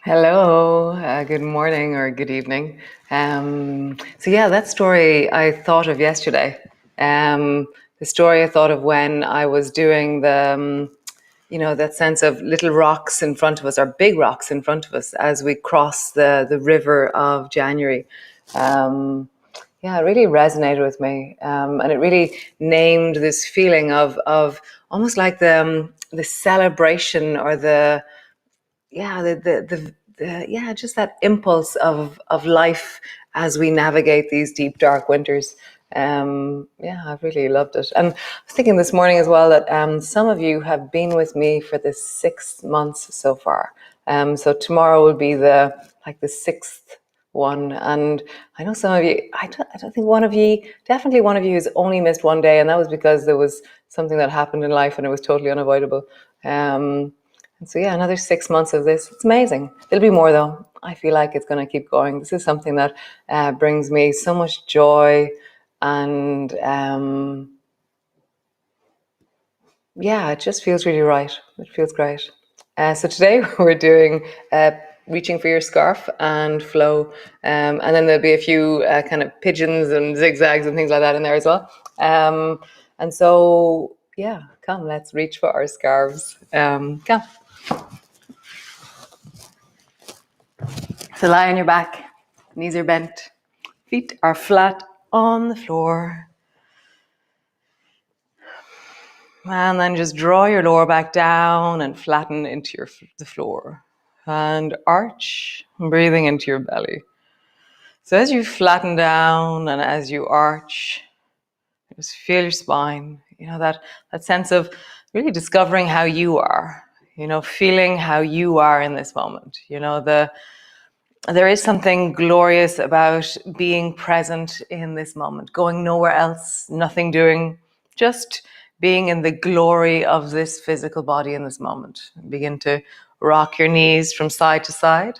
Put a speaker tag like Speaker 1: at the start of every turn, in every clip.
Speaker 1: Hello, good morning or good evening. That story I thought of yesterday. The story I thought of when I was doing that sense of little rocks in front of us, or big rocks in front of us, as we cross the river of January. It really resonated with me, and it really named this feeling of almost like the celebration or just that impulse of life as we navigate these deep dark winters. I've really loved it. And I was thinking this morning as well that some of you have been with me for the 6 months so far. So tomorrow will be the sixth one. And I know some of you, I don't think one of you, definitely one of you has only missed one day, and that was because there was something that happened in life and it was totally unavoidable. Another 6 months of this. It's amazing. There'll be more though. I feel like it's going to keep going. This is something that brings me so much joy, and it just feels really right. It feels great. So today we're doing reaching for your scarf and flow, and then there'll be a few kind of pigeons and zigzags and things like that in there as well. Come, let's reach for our scarves. Come. So lie on your back, knees are bent, feet are flat on the floor. And then just draw your lower back down and flatten into the floor. And arch, breathing into your belly. So as you flatten down and as you arch, just feel your spine. That sense of really discovering how you are. Feeling how you are in this moment. There is something glorious about being present in this moment, going nowhere else, nothing doing, just being in the glory of this physical body in this moment. Begin to rock your knees from side to side.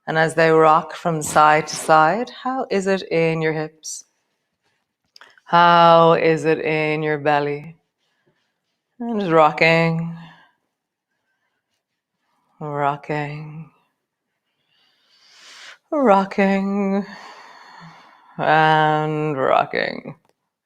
Speaker 1: And as they rock from side to side, how is it in your hips? How is it in your belly? And just rocking, rocking, rocking, and rocking.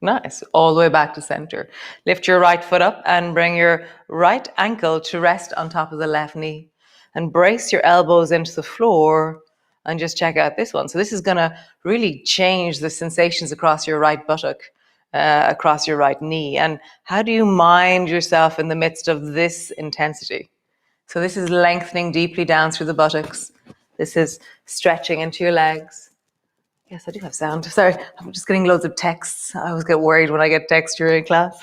Speaker 1: Nice. All the way back to center. Lift your right foot up and bring your right ankle to rest on top of the left knee. And brace your elbows into the floor and just check out this one. So this is going to really change the sensations across your right buttock, across your right knee. And how do you mind yourself in the midst of this intensity? So this is lengthening deeply down through the buttocks. This is stretching into your legs. Yes, I do have sound. Sorry, I'm just getting loads of texts. I always get worried when I get text during class.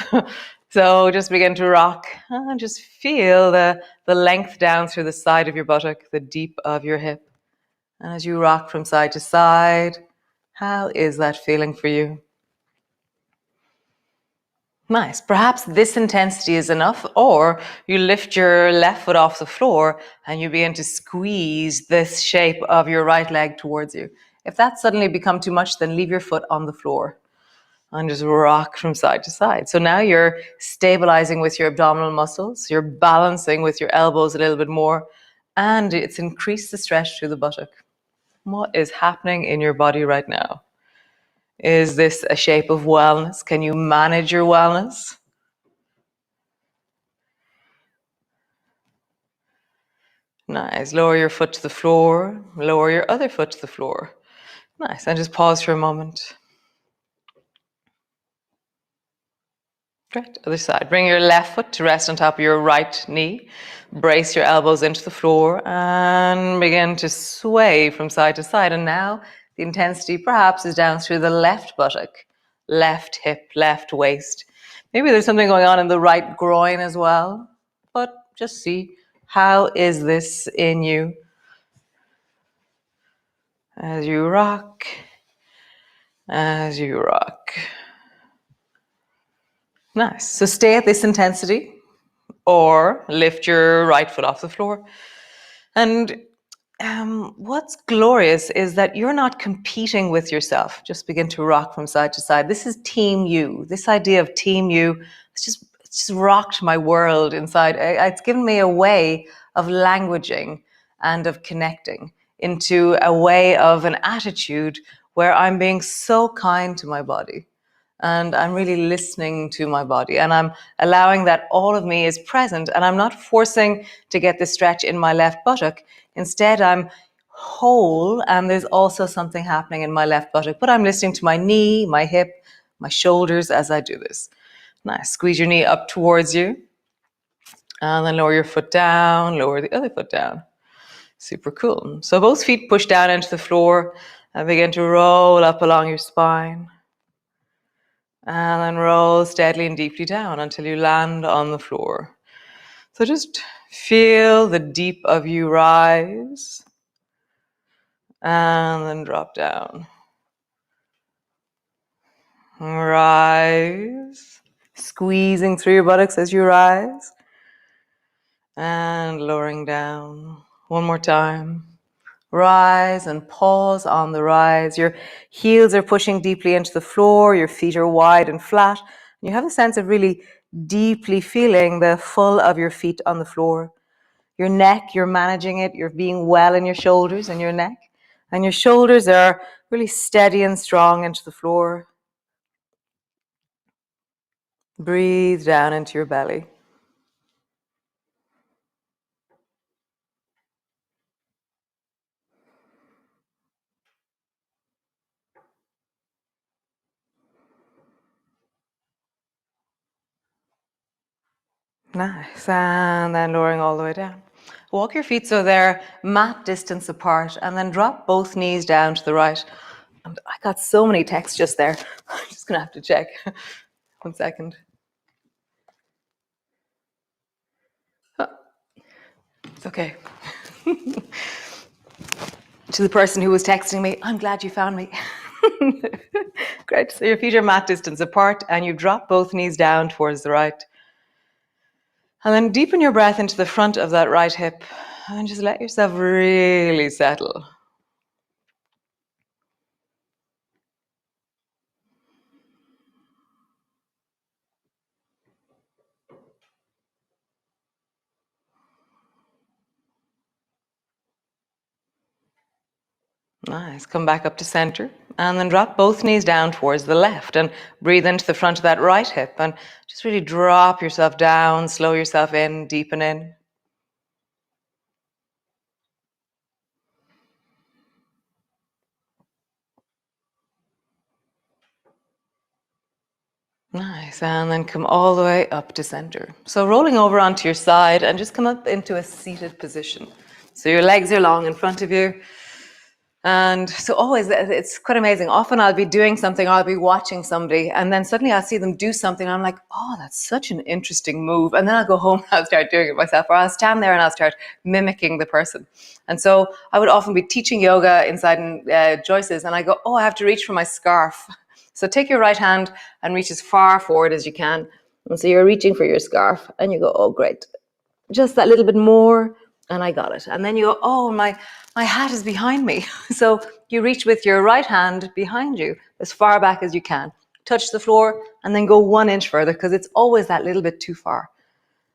Speaker 1: So just begin to rock and just feel the length down through the side of your buttock, the deep of your hip. And as you rock from side to side, how is that feeling for you? Nice. Perhaps this intensity is enough, or you lift your left foot off the floor and you begin to squeeze this shape of your right leg towards you. If that suddenly become too much, then leave your foot on the floor and just rock from side to side. So now you're stabilizing with your abdominal muscles, you're balancing with your elbows a little bit more, and it's increased the stretch through the buttock. What is happening in your body right now? Is this a shape of wellness? Can you manage your wellness? Nice. Lower your foot to the floor. Lower your other foot to the floor. Nice. And just pause for a moment. Great. Other side. Bring your left foot to rest on top of your right knee. Brace your elbows into the floor and begin to sway from side to side. And now the intensity perhaps is down through the left buttock, left hip, left waist. Maybe there's something going on in the right groin as well. But just see, how is this in you? As you rock, as you rock. Nice. So stay at this intensity or lift your right foot off the floor. And what's glorious is that you're not competing with yourself. Just begin to rock from side to side. This is team you. This idea of team you, it's just rocked my world inside. It's given me a way of languaging and of connecting into a way of an attitude where I'm being so kind to my body. And I'm really listening to my body, and I'm allowing that all of me is present, and I'm not forcing to get the stretch in my left buttock. Instead, I'm whole, and there's also something happening in my left buttock, but I'm listening to my knee, my hip, my shoulders as I do this. Nice. Squeeze your knee up towards you, and then lower your foot down, lower the other foot down. Super cool. So both feet push down into the floor and begin to roll up along your spine. And then roll steadily and deeply down until you land on the floor. So just feel the deep of you rise and then drop down. Rise, squeezing through your buttocks as you rise and lowering down. One more time. Rise and pause on the rise. Your heels are pushing deeply into the floor. Your feet are wide and flat. You have a sense of really deeply feeling the full of your feet on the floor. Your neck, you're managing it. You're being well in your shoulders and your neck. And your shoulders are really steady and strong into the floor. Breathe down into your belly. Nice. And then lowering all the way down. Walk your feet so they're mat distance apart, and then drop both knees down to the right. And I got so many texts just there. I'm just going to have to check. 1 second. Oh, it's okay. To the person who was texting me, I'm glad you found me. Great. So your feet are mat distance apart, and you drop both knees down towards the right. And then deepen your breath into the front of that right hip, and just let yourself really settle. Nice. Come back up to center, and then drop both knees down towards the left, and breathe into the front of that right hip, and just really drop yourself down, slow yourself in, deepen in. Nice. And then come all the way up to center. So rolling over onto your side and just come up into a seated position. So your legs are long in front of you. And so always, it's quite amazing. Often I'll be doing something, I'll be watching somebody, and then suddenly I'll see them do something. And I'm like, oh, that's such an interesting move. And then I'll go home and I'll start doing it myself, or I'll stand there and I'll start mimicking the person. And so I would often be teaching yoga inside Joyce's, and I go, oh, I have to reach for my scarf. So take your right hand and reach as far forward as you can. And so you're reaching for your scarf, and you go, oh, great. Just that little bit more, and I got it. And then you go, oh, my hat is behind me. So you reach with your right hand behind you as far back as you can. Touch the floor, and then go 1 inch further, because it's always that little bit too far.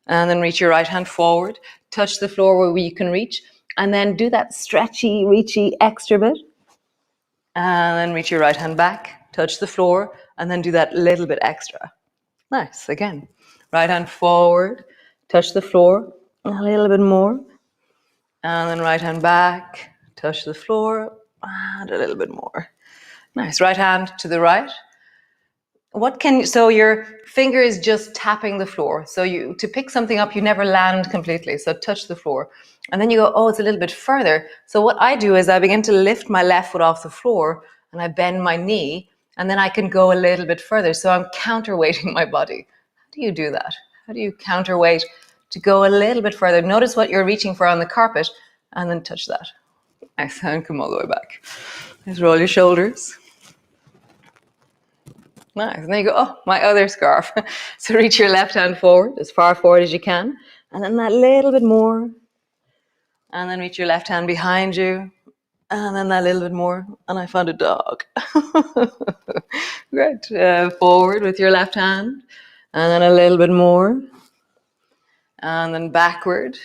Speaker 1: And then reach your right hand forward, touch the floor where you can reach, and then do that stretchy, reachy extra bit. And then reach your right hand back, touch the floor, and then do that little bit extra. Nice. Again, right hand forward, touch the floor, a little bit more. And then right hand back, touch the floor, and a little bit more. Nice. Right hand to the right. So your finger is just tapping the floor. So to pick something up, you never land completely. So touch the floor. And then you go, oh, it's a little bit further. So what I do is I begin to lift my left foot off the floor, and I bend my knee, and then I can go a little bit further. So I'm counterweighting my body. How do you do that? How do you counterweight to go a little bit further? Notice what you're reaching for on the carpet, and then touch that. Nice. And come all the way back. Just roll your shoulders. Nice. And then you go, oh, my other scarf. So reach your left hand forward, as far forward as you can. And then that little bit more. And then reach your left hand behind you. And then that little bit more. And I found a dog. Great. Forward with your left hand. And then a little bit more. And then backward.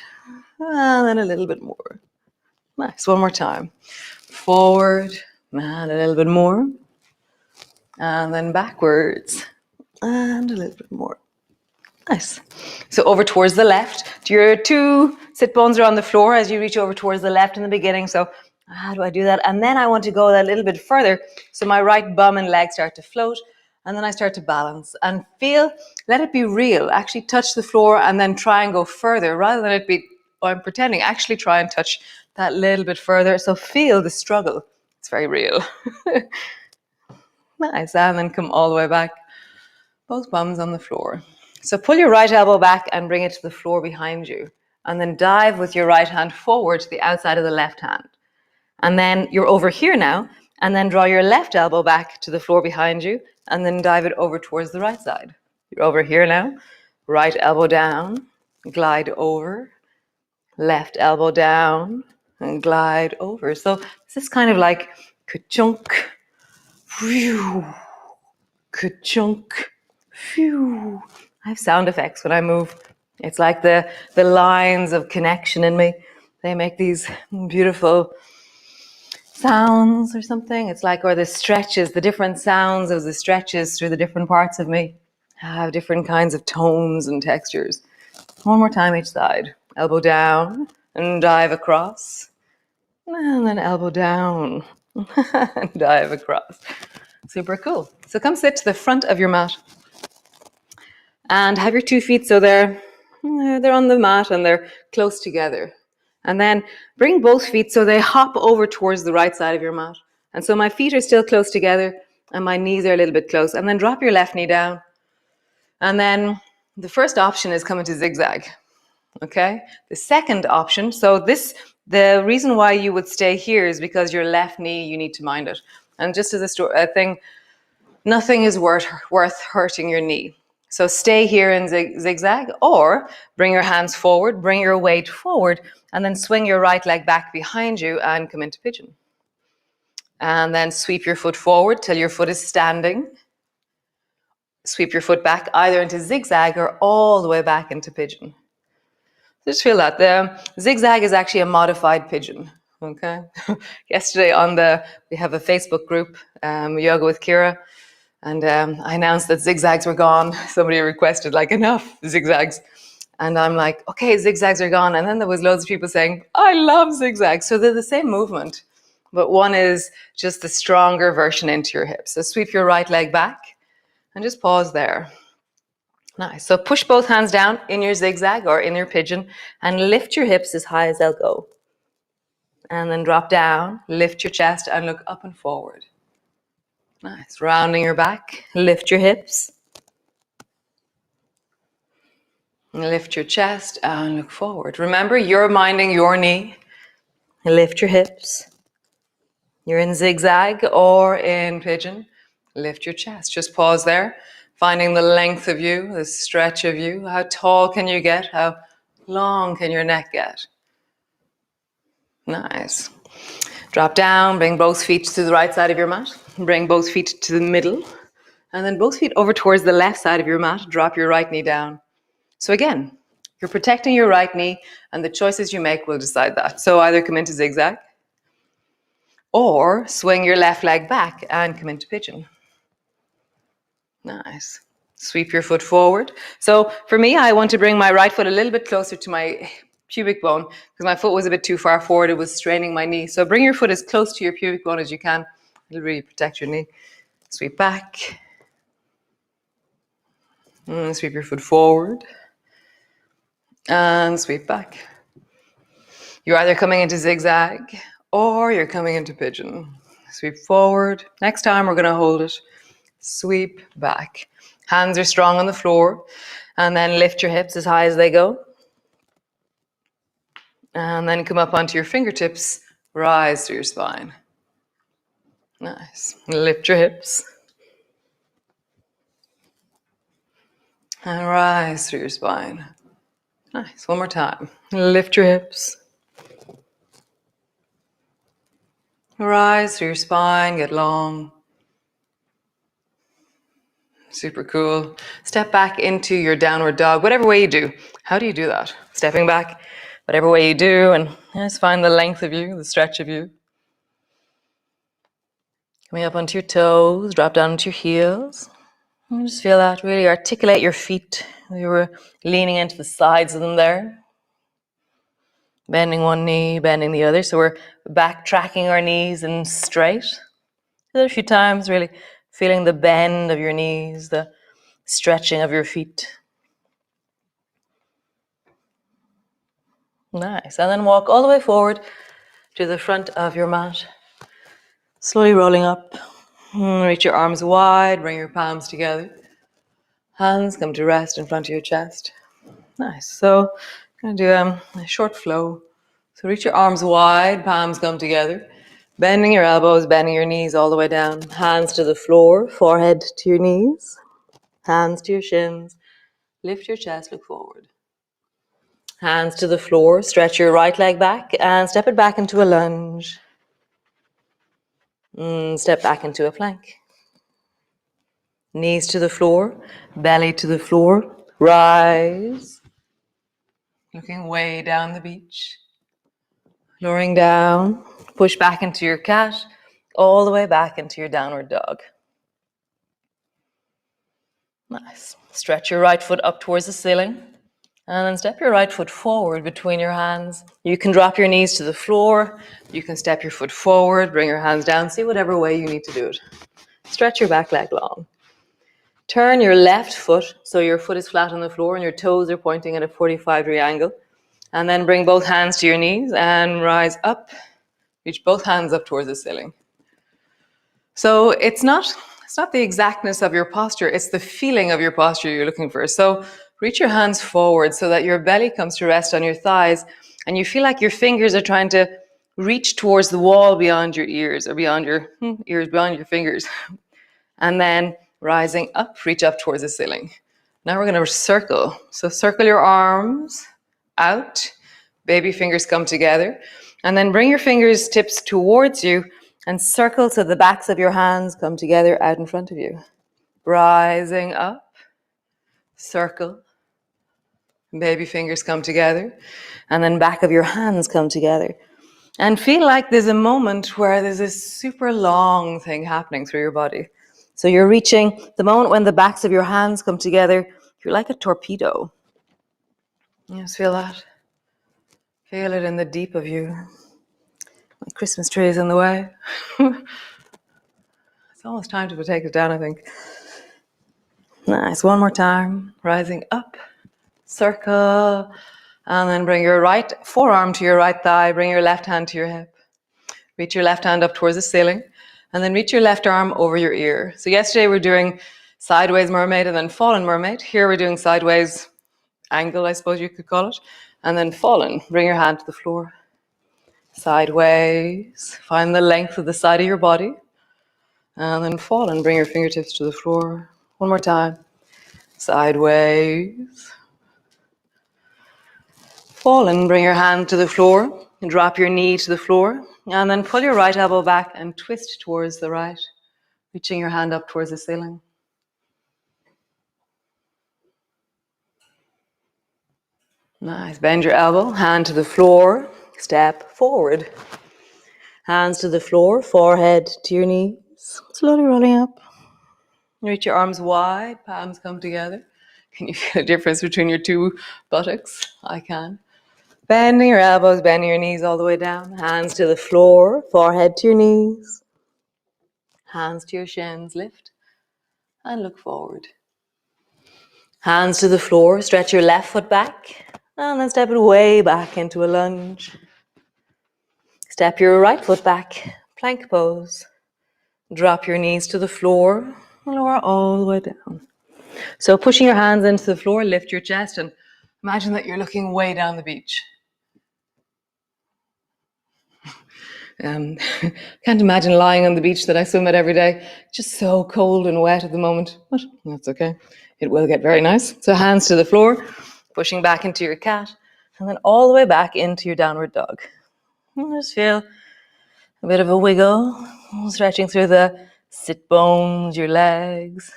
Speaker 1: And then a little bit more. Nice. One more time. Forward, and a little bit more. And then backwards, and a little bit more. Nice. So over towards the left. Your two sit bones are on the floor as you reach over towards the left in the beginning. So how do I do that? And then I want to go a little bit further. So my right bum and leg start to float. And then I start to balance and feel, let it be real. Actually touch the floor and then try and go further rather than it be, oh, I'm pretending. Actually try and touch that little bit further. So feel the struggle. It's very real. Nice. And then come all the way back. Both bums on the floor. So pull your right elbow back and bring it to the floor behind you. And then dive with your right hand forward to the outside of the left hand. And then you're over here now. And then draw your left elbow back to the floor behind you. And then dive it over towards the right side. You're over here now. Right elbow down. Glide over. Left elbow down. And glide over. So this is kind of like ka-chunk. Phew. Ka-chunk. Phew. I have sound effects when I move. It's like the lines of connection in me. They make these beautiful sounds or something. It's like, or the stretches, the different sounds of the stretches through the different parts of me have different kinds of tones and textures. One more time each side. Elbow down and dive across. And then elbow down and dive across. Super cool. So come sit to the front of your mat. And have your 2 feet so they're on the mat and they're close together. And then bring both feet so they hop over towards the right side of your mat. And so my feet are still close together and my knees are a little bit close. And then drop your left knee down. And then the first option is come into zigzag. Okay? The second option, so the reason why you would stay here is because your left knee, you need to mind it. And just as a thing, nothing is worth hurting your knee. So stay here in zigzag or bring your hands forward, bring your weight forward, and then swing your right leg back behind you and come into pigeon. And then sweep your foot forward till your foot is standing. Sweep your foot back either into zigzag or all the way back into pigeon. Just feel that. The zigzag is actually a modified pigeon. Okay. Yesterday we have a Facebook group, Yoga with Ciara. And I announced that zigzags were gone. Somebody requested, like, enough zigzags. And I'm like, okay, zigzags are gone. And then there was loads of people saying, I love zigzags. So they're the same movement, but one is just the stronger version into your hips. So sweep your right leg back and just pause there. Nice. So push both hands down in your zigzag or in your pigeon and lift your hips as high as they'll go. And then drop down, lift your chest and look up and forward. Nice. Rounding your back, lift your hips. Lift your chest and look forward. Remember, you're minding your knee. Lift your hips. You're in zigzag or in pigeon. Lift your chest. Just pause there, finding the length of you, the stretch of you. How tall can you get? How long can your neck get? Nice. Drop down, bring both feet to the right side of your mat. Bring both feet to the middle. And then both feet over towards the left side of your mat. Drop your right knee down. So again, you're protecting your right knee and the choices you make will decide that. So either come into zigzag or swing your left leg back and come into pigeon. Nice. Sweep your foot forward. So for me, I want to bring my right foot a little bit closer to my pubic bone because my foot was a bit too far forward. It was straining my knee. So bring your foot as close to your pubic bone as you can. It'll really protect your knee. Sweep back. And sweep your foot forward. And sweep back. You're either coming into zigzag or you're coming into pigeon. Sweep forward. Next time we're going to hold it. Sweep back. Hands are strong on the floor. And then lift your hips as high as they go. And then come up onto your fingertips. Rise through your spine. Nice. Lift your hips. And rise through your spine. Nice. One more time. Lift your hips. Rise through your spine. Get long. Super cool. Step back into your downward dog, whatever way you do. How do you do that? Stepping back Whatever way you do, and just find the length of you, the stretch of you. Coming up onto your toes, drop down into your heels. And just feel that, really articulate your feet. You were leaning into the sides of them there. Bending one knee, bending the other. So we're backtracking our knees and straight. A few times, really feeling the bend of your knees, the stretching of your feet. Nice. And then walk all the way forward to the front of your mat. Slowly rolling up. Reach your arms wide, bring your palms together. Hands come to rest in front of your chest. Nice. So I'm going to do a short flow. So reach your arms wide, palms come together. Bending your elbows, bending your knees all the way down. Hands to the floor, forehead to your knees. Hands to your shins. Lift your chest, look forward. Hands to the floor, stretch your right leg back and step it back into a lunge. Step back into a plank. Knees to the floor, belly to the floor. Rise. Looking way down the beach. Lowering down, push back into your cat, all the way back into your downward dog. Nice. Stretch your right foot up towards the ceiling. And then step your right foot forward between your hands. You can drop your knees to the floor. You can step your foot forward, bring your hands down. See whatever way you need to do it. Stretch your back leg long. Turn your left foot so your foot is flat on the floor and your toes are pointing at a 45-degree angle. And then bring both hands to your knees and rise up. Reach both hands up towards the ceiling. So it's not the exactness of your posture, it's the feeling of your posture you're looking for. So reach your hands forward so that your belly comes to rest on your thighs and you feel like your fingers are trying to reach towards the wall beyond your ears or beyond your ears, beyond your fingers. And then rising up, reach up towards the ceiling. Now we're going to circle. So circle your arms out, baby fingers come together, and then bring your fingers tips towards you and circle so the backs of your hands come together out in front of you. Rising up, circle, baby fingers come together, and then back of your hands come together. And feel like there's a moment where there's this super long thing happening through your body. So you're reaching the moment when the backs of your hands come together, you're like a torpedo. You just feel that. Feel it in the deep of you. My Christmas tree is in the way. It's almost time to take it down, I think. Nice. One more time. Rising up. Circle. And then bring your right forearm to your right thigh. Bring your left hand to your hip. Reach your left hand up towards the ceiling. And then reach your left arm over your ear. So yesterday we're doing sideways mermaid and then fallen mermaid. Here we're doing sideways angle, I suppose you could call it. And then fallen. Bring your hand to the floor. Sideways. Find the length of the side of your body. And then fallen. Bring your fingertips to the floor. One more time. Sideways. Fallen. Bring your hand to the floor. And drop your knee to the floor. And then pull your right elbow back and twist towards the right. Reaching your hand up towards the ceiling. Nice. Bend your elbow. Hand to the floor. Step forward. Hands to the floor. Forehead to your knees. Slowly rolling up. Reach your arms wide, palms come together. Can you feel a difference between your two buttocks? I can. Bending your elbows, bending your knees all the way down. Hands to the floor, forehead to your knees. Hands to your shins, lift and look forward. Hands to the floor, stretch your left foot back and then step it way back into a lunge. Step your right foot back, plank pose. Drop your knees to the floor, lower all the way down. So pushing your hands into the floor, lift your chest and imagine that you're looking way down the beach. Can't imagine lying on the beach that I swim at every day. Just so cold and wet at the moment, but that's okay. It will get very nice. So hands to the floor, pushing back into your cat, and then all the way back into your downward dog. And just feel a bit of a wiggle, stretching through the sit bones, your legs.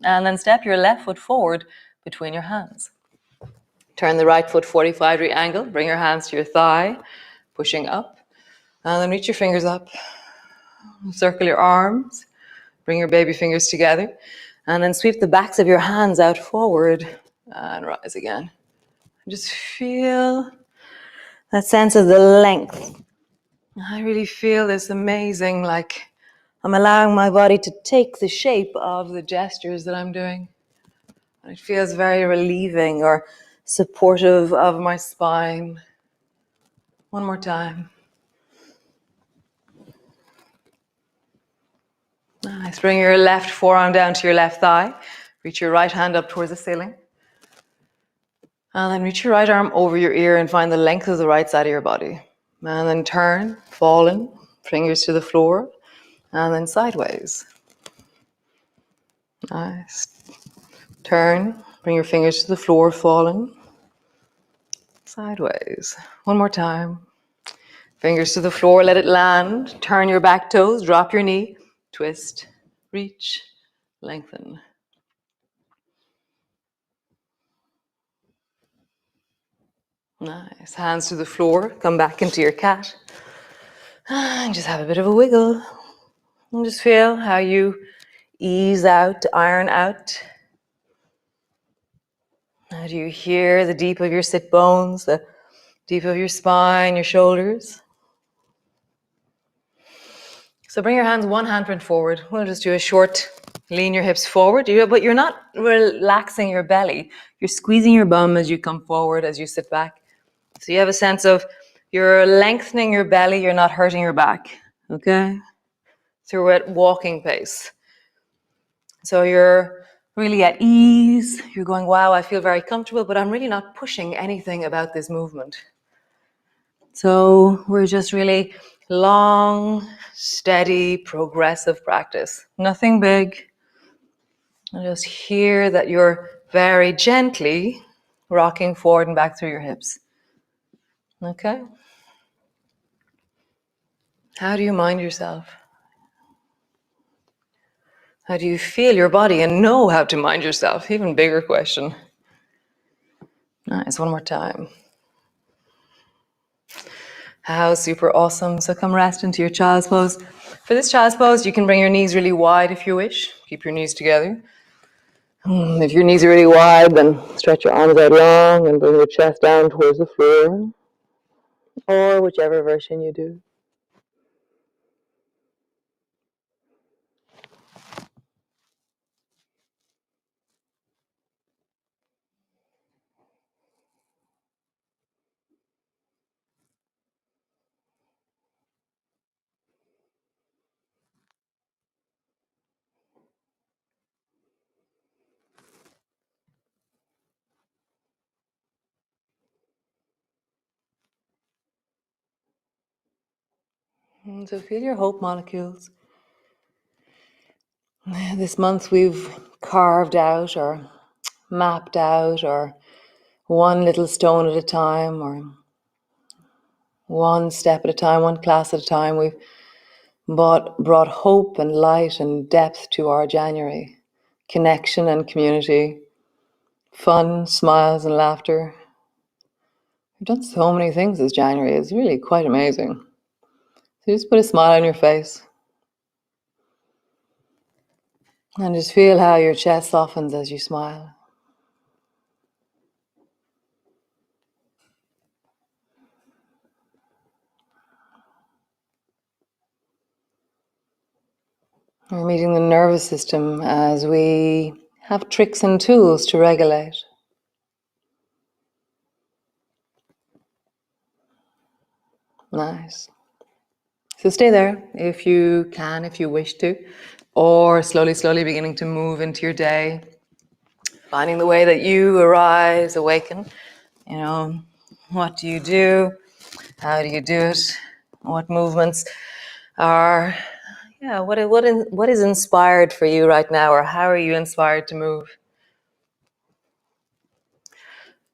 Speaker 1: And then step your left foot forward between your hands. Turn the right foot 45-degree angle. Bring your hands to your thigh, pushing up. And then reach your fingers up. Circle your arms. Bring your baby fingers together. And then sweep the backs of your hands out forward. And rise again. Just feel that sense of the length. I really feel this amazing, like I'm allowing my body to take the shape of the gestures that I'm doing. It feels very relieving or supportive of my spine. One more time. Nice. Bring your left forearm down to your left thigh. Reach your right hand up towards the ceiling. And then reach your right arm over your ear and find the length of the right side of your body. And then turn, fallen, fingers to the floor, and then sideways. Nice. Turn, bring your fingers to the floor, fallen, sideways. One more time. Fingers to the floor, let it land. Turn your back toes, drop your knee, twist, reach, lengthen. Nice. Hands to the floor, come back into your cat. And just have a bit of a wiggle. And just feel how you ease out, iron out. How do you hear the deep of your sit bones, the deep of your spine, your shoulders? So bring your hands, one hand print forward. We'll just do a short, lean your hips forward. But you're not relaxing your belly. You're squeezing your bum as you come forward, as you sit back. So you have a sense of you're lengthening your belly, you're not hurting your back, okay? So we're at walking pace. So you're really at ease. You're going, wow, I feel very comfortable, but I'm really not pushing anything about this movement. So we're just really long, steady, progressive practice. Nothing big. And just hear that you're very gently rocking forward and back through your hips. Okay? How do you mind yourself? How do you feel your body and know how to mind yourself? Even bigger question. Nice, one more time. How super awesome. So come rest into your child's pose. For this child's pose, you can bring your knees really wide if you wish. Keep your knees together. If your knees are really wide, then stretch your arms out long and bring your chest down towards the floor. Or whichever version you do. So feel your hope molecules. This month we've carved out or mapped out or one little stone at a time or one step at a time, one class at a time. We've brought hope and light and depth to our January. Connection and community. Fun, smiles and laughter. We've done so many things this January. It's really quite amazing. So just put a smile on your face. And just feel how your chest softens as you smile. We're meeting the nervous system as we have tricks and tools to regulate. Nice. So stay there if you can, if you wish to, or slowly beginning to move into your day, finding the way that you arise, awaken. You know, what do you do? How do you do it? What movements are, what is inspired for you right now, or how are you inspired to move?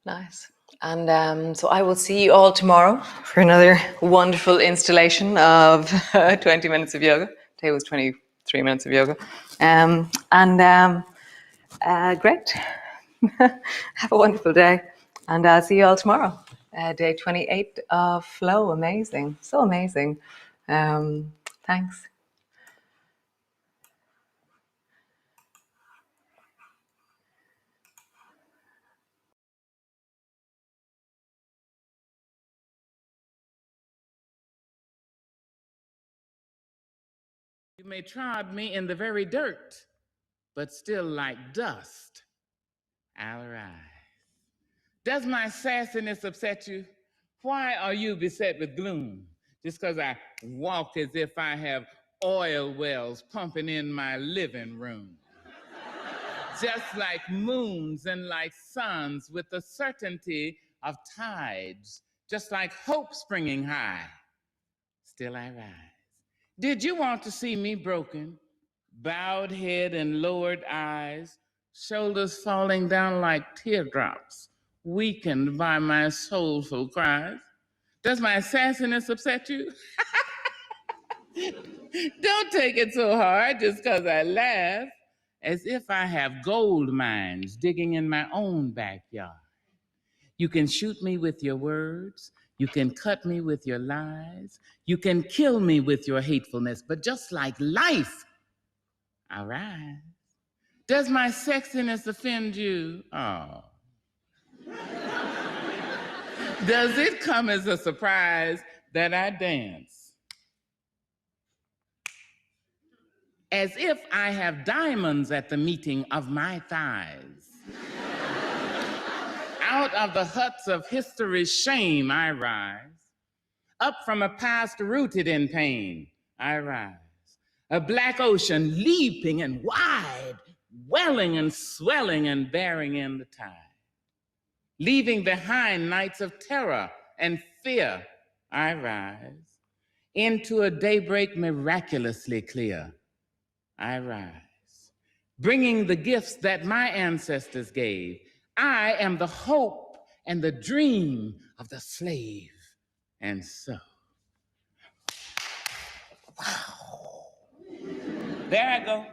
Speaker 1: Nice. And so I will see you all tomorrow for another wonderful installation of 20 minutes of yoga. Today was 23 minutes of yoga. Great. Have a wonderful day. And I'll see you all tomorrow. Day 28 of flow. Amazing. So amazing. Thanks.
Speaker 2: You may trod me in the very dirt, but still like dust, I'll rise. Does my sassiness upset you? Why are you beset with gloom? Just because I walk as if I have oil wells pumping in my living room. Just like moons and like suns with the certainty of tides, just like hope springing high, still I rise. Did you want to see me broken? Bowed head and lowered eyes, shoulders falling down like teardrops, weakened by my soulful cries. Does my sassiness upset you? Don't take it so hard just because I laugh, as if I have gold mines digging in my own backyard. You can shoot me with your words, you can cut me with your lies, you can kill me with your hatefulness, but just like life, I rise. Does my sexiness offend you? Oh. Does it come as a surprise that I dance as if I have diamonds at the meeting of my thighs? Out of the huts of history's shame, I rise. Up from a past rooted in pain, I rise. A black ocean leaping and wide, welling and swelling and bearing in the tide. Leaving behind nights of terror and fear, I rise. Into a daybreak miraculously clear, I rise. Bringing the gifts that my ancestors gave. I am the hope and the dream of the slave. And so, there I go.